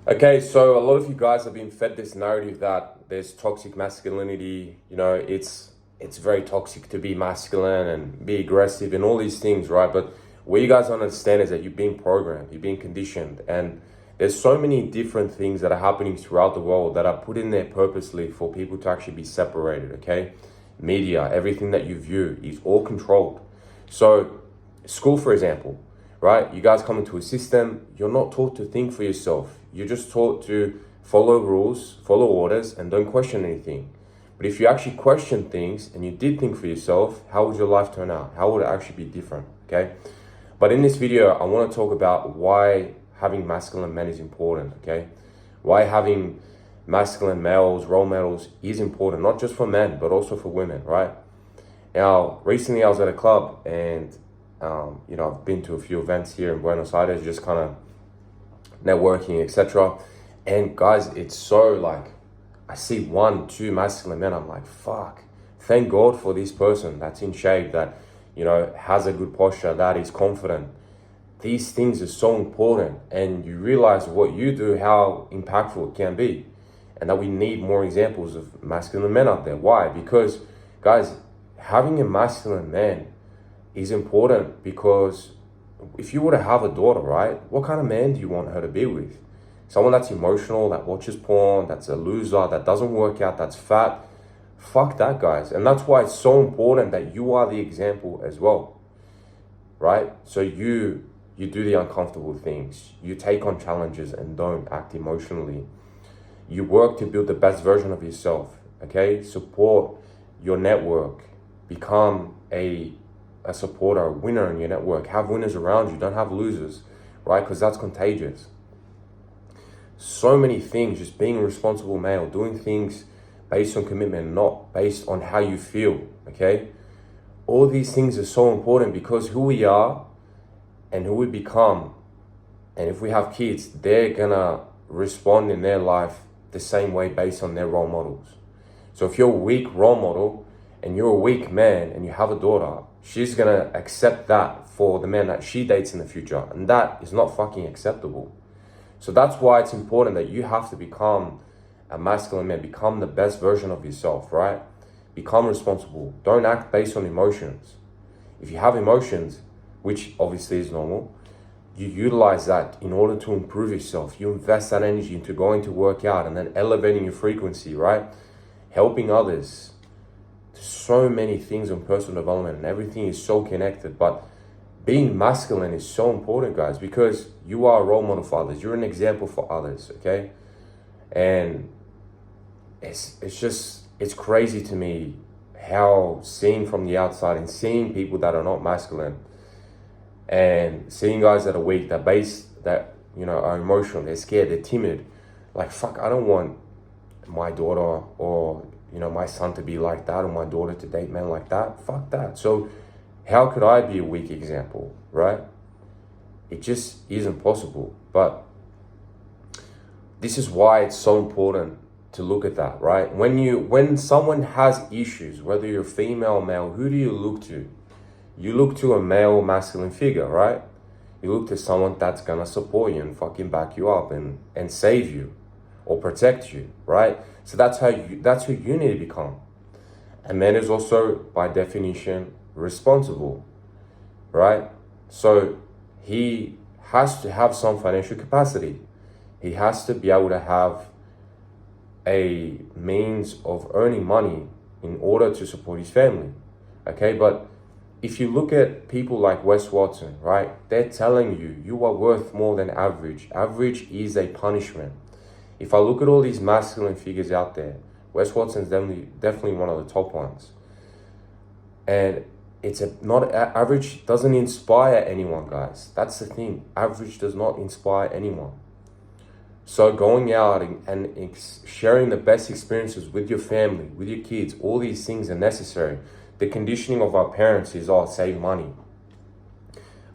Okay, so a lot of you guys have been fed this narrative that there's toxic masculinity. It's very toxic to be masculine and be aggressive and all these things, right? But what you guys don't understand is that you're being programmed, you're being conditioned, and there's so many different things that are happening throughout the world that are put in there purposely for people to actually be separated. Okay, media, everything that you view is all controlled. So, school, for example, right? You guys come into a system, you're not taught to think for yourself. You're just taught to follow rules, follow orders, and don't question anything. But if you actually question things and you did think for yourself, how would your life turn out? How would it actually be different? Okay. But in this video, I want to talk about why having masculine men is important. Okay. Why having masculine males, role models is important, not just for men, but also for women, right? Now, recently I was at a club and I've been to a few events here in Buenos Aires, just kind of networking, etc. And guys, it's so like, I see one, two masculine men, I'm like, fuck, thank God for this person that's in shape, that, has a good posture, that is confident. These things are so important, and you realize what you do, how impactful it can be, and that we need more examples of masculine men out there. Why? Because, guys, having a masculine man is important, because if you were to have a daughter, right, what kind of man do you want her to be with? Someone that's emotional, that watches porn, that's a loser, that doesn't work out, that's fat. Fuck that, guys. And that's why it's so important that you are the example as well, right? So you do the uncomfortable things. You take on challenges and don't act emotionally. You work to build the best version of yourself, okay? Support your network. Become a supporter, a winner in your network. Have winners around you. Don't have losers, right? Because that's contagious. So many things, just being a responsible male, doing things based on commitment, not based on how you feel, okay? All these things are so important, because who we are and who we become, and if we have kids, they're gonna respond in their life the same way based on their role models. So if you're a weak role model and you're a weak man and you have a daughter, she's gonna accept that for the man that she dates in the future, and that is not fucking acceptable. So that's why it's important that you have to become a masculine man, become the best version of yourself, right? Become responsible. Don't act based on emotions. If you have emotions, which obviously is normal, you utilize that in order to improve yourself. You invest that energy into going to work out and then elevating your frequency, right? Helping others. There's so many things on personal development, and everything is so connected. But being masculine is so important, guys, because you are a role model for others. You're an example for others, okay? And it's crazy to me how, seeing from the outside and seeing people that are not masculine and seeing guys that are weak, that are emotional, they're scared, they're timid. Like, fuck, I don't want my daughter or, my son to be like that, or my daughter to date men like that. Fuck that. So how could I be a weak example, right? It just isn't possible. But this is why it's so important to look at that, right? When someone has issues, whether you're female or male, who do you look to? You look to a male masculine figure, right? You look to someone that's gonna support you and fucking back you up and save you or protect you, right? So that's who you need to become. A man is also, by definition, responsible, right? So he has to have some financial capacity. He has to be able to have a means of earning money in order to support his family, okay? But if you look at people like Wes Watson, right? They're telling you, you are worth more than average. Average is a punishment. If I look at all these masculine figures out there, Wes Watson's definitely one of the top ones. And average doesn't inspire anyone, guys. That's the thing. Average does not inspire anyone. So going out and sharing the best experiences with your family, with your kids, all these things are necessary. The conditioning of our parents is, save money.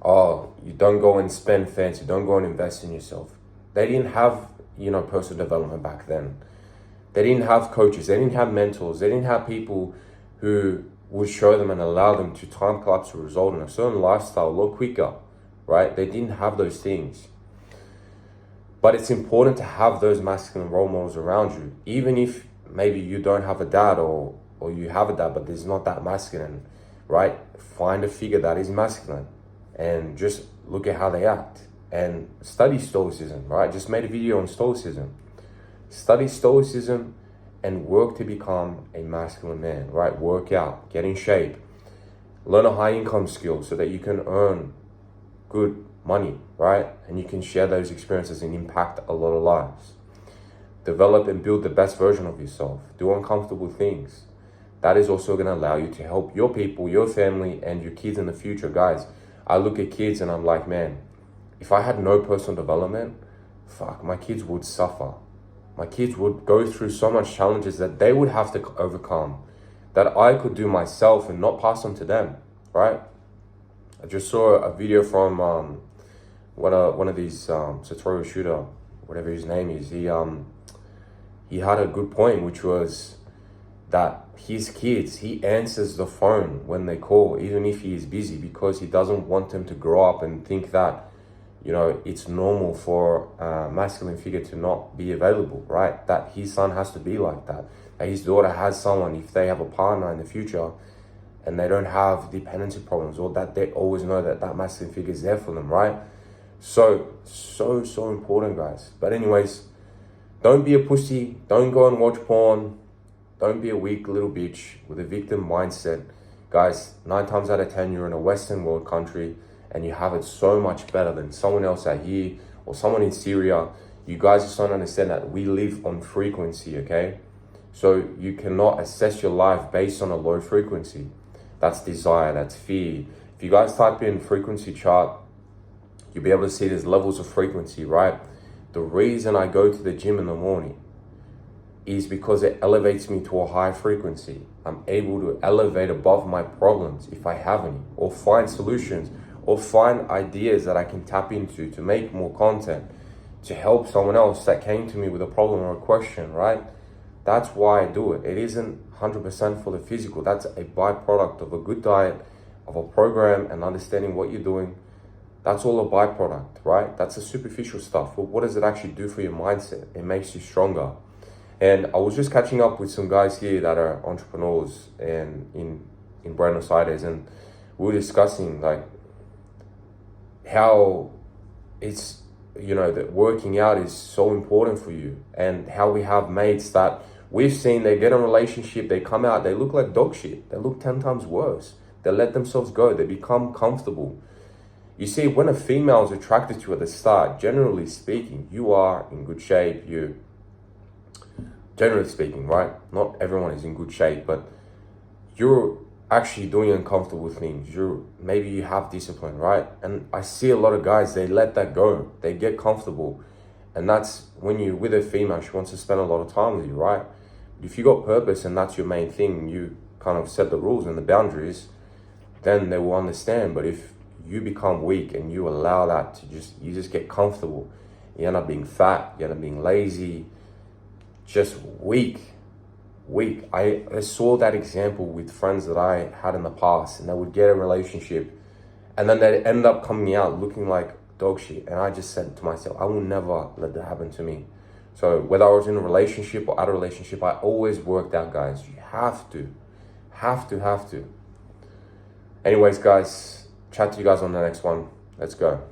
You don't go and spend fancy. Don't go and invest in yourself. They didn't have, personal development back then. They didn't have coaches. They didn't have mentors. They didn't have people who would show them and allow them to time collapse a result in a certain lifestyle a lot quicker, right? They didn't have those things. But it's important to have those masculine role models around you, even if maybe you don't have a dad, or you have a dad, but there's not that masculine, right? Find a figure that is masculine and just look at how they act and study stoicism, right? Just made a video on stoicism. Study stoicism and work to become a masculine man, right? Work out, get in shape, learn a high income skill so that you can earn good money, right? And you can share those experiences and impact a lot of lives. Develop and build the best version of yourself. Do uncomfortable things. That is also going to allow you to help your people, your family, and your kids in the future. Guys, I look at kids and I'm like, man, if I had no personal development, fuck, my kids would suffer. My kids would go through so much challenges that they would have to overcome, that I could do myself and not pass on to them, right? I just saw a video from one of these Satoru Shooter, whatever his name is. He had a good point, which was that his kids, he answers the phone when they call, even if he is busy, because he doesn't want them to grow up and think that, you know, it's normal for a masculine figure to not be available, right? That his son has to be like that. That his daughter has someone, if they have a partner in the future and they don't have dependency problems, or that they always know that that masculine figure is there for them, right? So important, guys. But anyways, don't be a pussy. Don't go and watch porn. Don't be a weak little bitch with a victim mindset. Guys, 9 times out of 10, you're in a Western world country and you have it so much better than someone else out here or someone in Syria. You guys just don't understand that we live on frequency, okay? So you cannot assess your life based on a low frequency. That's desire, that's fear. If you guys type in frequency chart, you'll be able to see there's levels of frequency, right? The reason I go to the gym in the morning is because it elevates me to a high frequency. I'm able to elevate above my problems if I have any, or find solutions, or find ideas that I can tap into to make more content, to help someone else that came to me with a problem or a question, right? That's why I do it. It isn't 100% for the physical. That's a byproduct of a good diet, of a program, and understanding what you're doing. That's all a byproduct, right? That's the superficial stuff. But what does it actually do for your mindset? It makes you stronger. And I was just catching up with some guys here that are entrepreneurs and in Buenos Aires, and we were discussing like how it's, you know, that working out is so important for you, and how we have mates that we've seen, they get in a relationship, they come out, they look like dog shit. They look 10 times worse. They let themselves go. They become comfortable. You see, when a female is attracted to you at the start, generally speaking, you are in good shape. Generally speaking, right? Not everyone is in good shape, but you're actually doing uncomfortable things. Maybe you have discipline, right? And I see a lot of guys, they let that go. They get comfortable. And that's when you're with a female, she wants to spend a lot of time with you, right? If you got purpose and that's your main thing, you kind of set the rules and the boundaries, then they will understand. But if you become weak and you allow that to you just get comfortable, you end up being fat, you end up being lazy, just weak. I saw that example with friends that I had in the past, and they would get a relationship and then they'd end up coming out looking like dog shit. And I just said to myself, I will never let that happen to me. So whether I was in a relationship or out of a relationship, I always worked out, guys. You have to. Anyways, guys, chat to you guys on the next one. Let's go.